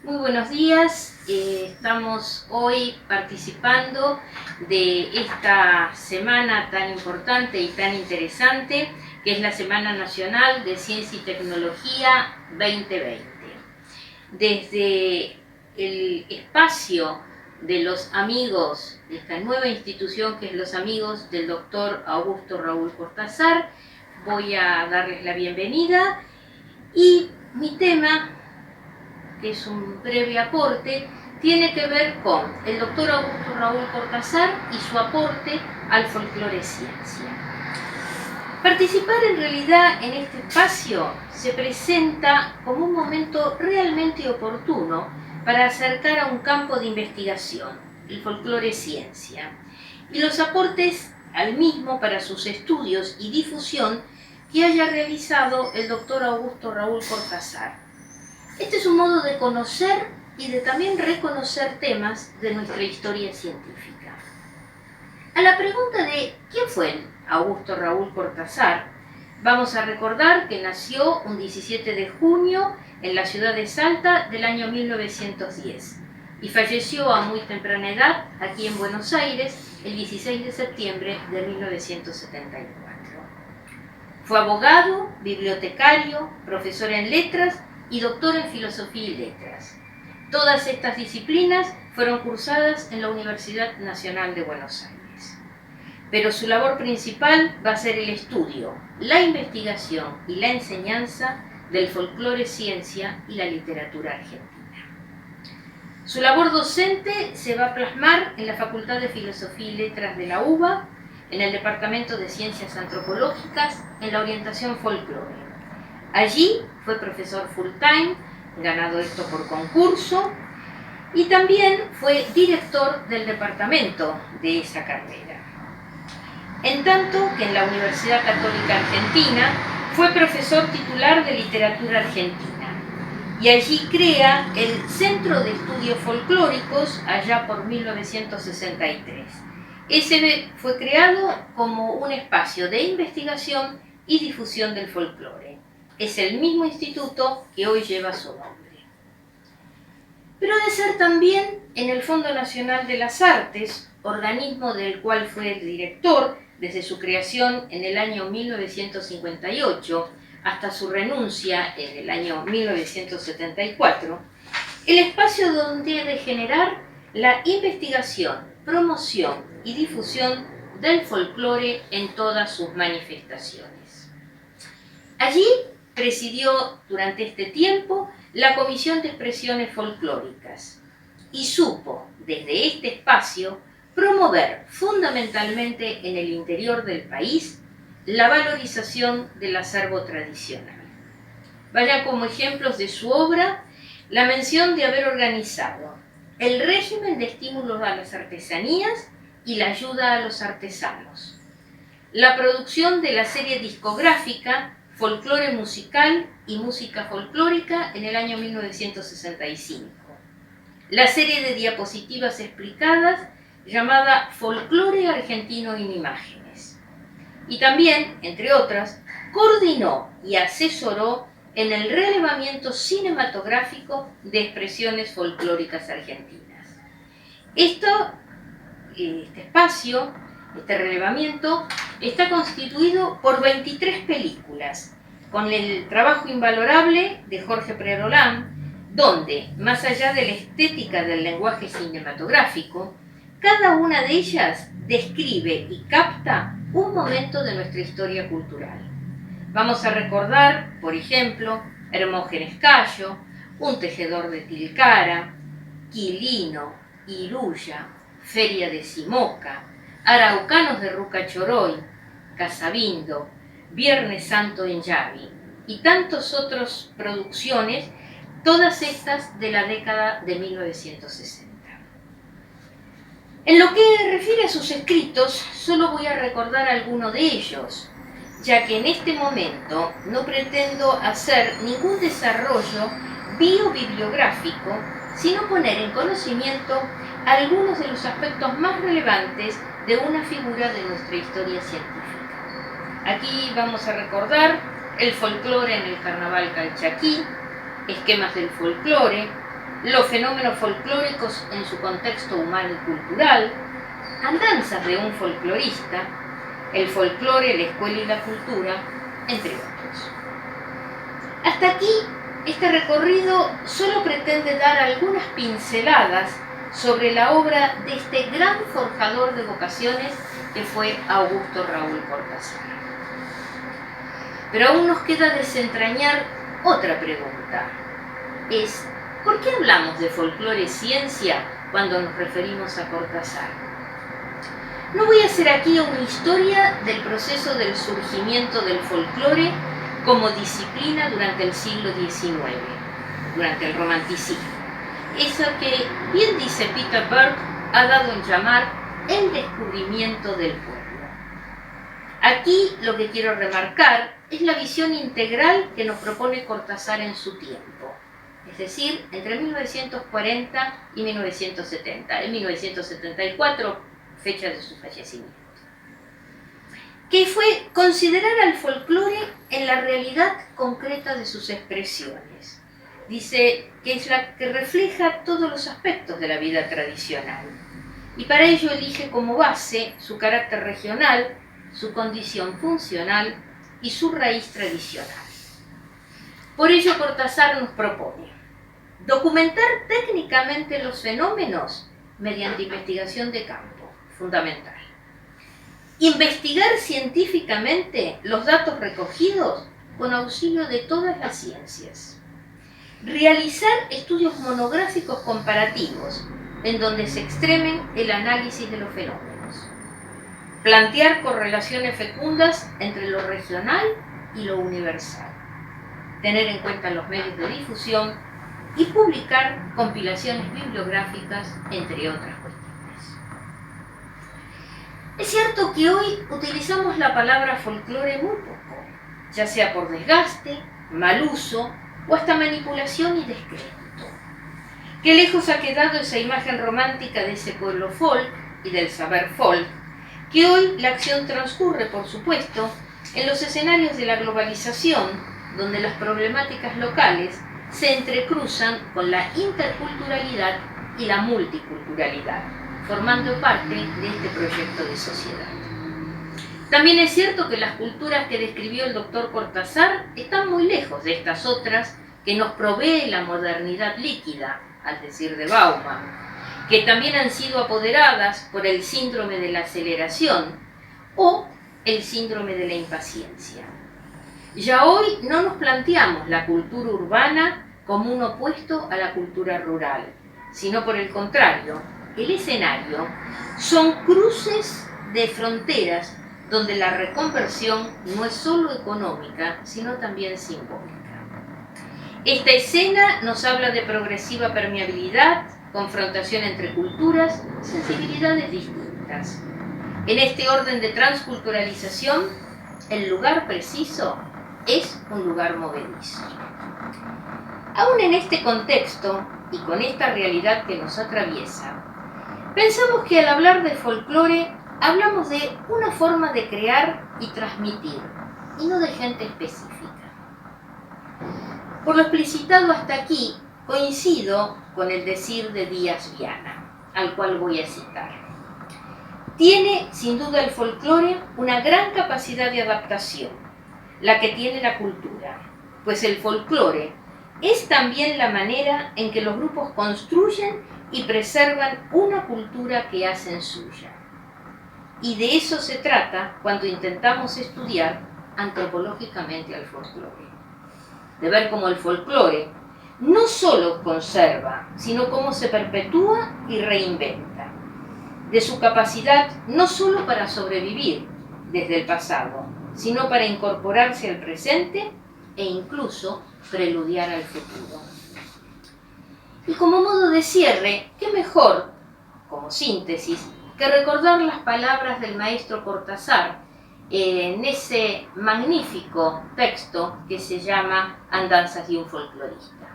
Muy buenos días, estamos hoy participando de esta semana tan importante y tan interesante que es la Semana Nacional de Ciencia y Tecnología 2020. Desde el espacio de los amigos de esta nueva institución que es los amigos del doctor Augusto Raúl Cortázar, voy a darles la bienvenida y mi tema, que es un breve aporte, tiene que ver con el doctor Augusto Raúl Cortázar y su aporte al folclore ciencia. Participar en realidad en este espacio se presenta como un momento realmente oportuno para acercar a un campo de investigación, el folclore ciencia, y los aportes al mismo para sus estudios y difusión que haya realizado el doctor Augusto Raúl Cortázar. Este es un modo de conocer y de también reconocer temas de nuestra historia científica. A la pregunta de ¿quién fue Augusto Raúl Cortázar? Vamos a recordar que nació un 17 de junio en la ciudad de Salta del año 1910 y falleció a muy temprana edad aquí en Buenos Aires el 16 de septiembre de 1974. Fue abogado, bibliotecario, profesor en letras y doctor en Filosofía y Letras. Todas estas disciplinas fueron cursadas en la Universidad Nacional de Buenos Aires. Pero su labor principal va a ser el estudio, la investigación y la enseñanza del folclore ciencia y la literatura argentina. Su labor docente se va a plasmar en la Facultad de Filosofía y Letras de la UBA, en el Departamento de Ciencias Antropológicas, en la orientación folclore. Allí fue profesor full time, ganado esto por concurso, y también fue director del departamento de esa carrera. En tanto que en la Universidad Católica Argentina fue profesor titular de Literatura Argentina, y allí crea el Centro de Estudios Folclóricos allá por 1963. Ese fue creado como un espacio de investigación y difusión del folclore. Es el mismo instituto que hoy lleva su nombre. Pero ha de ser también en el Fondo Nacional de las Artes, organismo del cual fue el director desde su creación en el año 1958 hasta su renuncia en el año 1974, el espacio donde ha de generar la investigación, promoción y difusión del folclore en todas sus manifestaciones. Allí presidió durante este tiempo la Comisión de Expresiones Folclóricas y supo, desde este espacio, promover fundamentalmente en el interior del país la valorización del acervo tradicional. Vaya como ejemplos de su obra la mención de haber organizado el régimen de estímulos a las artesanías y la ayuda a los artesanos, la producción de la serie discográfica Folclore Musical y Música Folclórica en el año 1965. La serie de diapositivas explicadas llamada Folclore Argentino en Imágenes. Y también, entre otras, coordinó y asesoró en el relevamiento cinematográfico de expresiones folclóricas argentinas. Este espacio, este relevamiento, está constituido por 23 películas, con el trabajo invalorable de Jorge Prerolán, donde, más allá de la estética del lenguaje cinematográfico, cada una de ellas describe y capta un momento de nuestra historia cultural. Vamos a recordar, por ejemplo, Hermógenes Cayo, Un tejedor de Tilcara, Quilino, Iruya, Feria de Simoca, Araucanos de Rucachoroy, Casabindo, Viernes Santo en Yavi y tantas otras producciones, todas estas de la década de 1960. En lo que refiere a sus escritos, solo voy a recordar alguno de ellos, ya que en este momento no pretendo hacer ningún desarrollo biobibliográfico, sino poner en conocimiento algunos de los aspectos más relevantes de una figura de nuestra historia científica. Aquí vamos a recordar el folclore en el carnaval calchaquí, esquemas del folclore, los fenómenos folclóricos en su contexto humano y cultural, andanzas de un folclorista, el folclore, la escuela y la cultura, entre otros. Hasta aquí, este recorrido solo pretende dar algunas pinceladas sobre la obra de este gran forjador de vocaciones que fue Augusto Raúl Cortázar. Pero aún nos queda desentrañar otra pregunta. Es, ¿por qué hablamos de folclore ciencia cuando nos referimos a Cortázar? No voy a hacer aquí una historia del proceso del surgimiento del folclore como disciplina durante el siglo XIX, durante el romanticismo. Eso que, bien dice Peter Burke, ha dado en llamar el descubrimiento del pueblo. Aquí lo que quiero remarcar es la visión integral que nos propone Cortázar en su tiempo, es decir, entre 1940 y 1970, en 1974, fecha de su fallecimiento, que fue considerar al folclore en la realidad concreta de sus expresiones. Dice que es la que refleja todos los aspectos de la vida tradicional, y para ello elige como base su carácter regional, su condición funcional y su raíz tradicional. Por ello Cortázar nos propone documentar técnicamente los fenómenos mediante investigación de campo, fundamental. Investigar científicamente los datos recogidos con auxilio de todas las ciencias. Realizar estudios monográficos comparativos en donde se extremen el análisis de los fenómenos. Plantear correlaciones fecundas entre lo regional y lo universal. Tener en cuenta los medios de difusión y publicar compilaciones bibliográficas, entre otras cuestiones. Es cierto que hoy utilizamos la palabra folclore muy poco, ya sea por desgaste, mal uso o hasta manipulación y descrédito. Qué lejos ha quedado esa imagen romántica de ese pueblo folk y del saber folk, que hoy la acción transcurre, por supuesto, en los escenarios de la globalización, donde las problemáticas locales se entrecruzan con la interculturalidad y la multiculturalidad, formando parte de este proyecto de sociedad. También es cierto que las culturas que describió el doctor Cortázar están muy lejos de estas otras que nos provee la modernidad líquida, al decir de Bauman, que también han sido apoderadas por el síndrome de la aceleración o el síndrome de la impaciencia. Ya hoy no nos planteamos la cultura urbana como un opuesto a la cultura rural, sino por el contrario, el escenario son cruces de fronteras donde la reconversión no es solo económica, sino también simbólica. Esta escena nos habla de progresiva permeabilidad, confrontación entre culturas, sensibilidades distintas. En este orden de transculturalización, el lugar preciso es un lugar movedizo. Aún en este contexto y con esta realidad que nos atraviesa, pensamos que al hablar de folclore hablamos de una forma de crear y transmitir, y no de gente específica. Por lo explicitado hasta aquí, coincido con el decir de Díaz Viana, al cual voy a citar. Tiene, sin duda, el folclore una gran capacidad de adaptación, la que tiene la cultura, pues el folclore es también la manera en que los grupos construyen y preservan una cultura que hacen suya. Y de eso se trata cuando intentamos estudiar antropológicamente al folclore. De ver cómo el folclore no solo conserva, sino cómo se perpetúa y reinventa. De su capacidad no solo para sobrevivir desde el pasado, sino para incorporarse al presente e incluso preludiar al futuro. Y como modo de cierre, ¿qué mejor, como síntesis, que recordar las palabras del maestro Cortázar en ese magnífico texto que se llama Andanzas de un folclorista?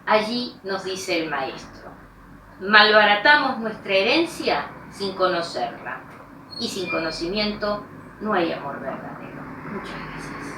Allí nos dice el maestro: malbaratamos nuestra herencia sin conocerla, y sin conocimiento no hay amor verdadero. Muchas gracias.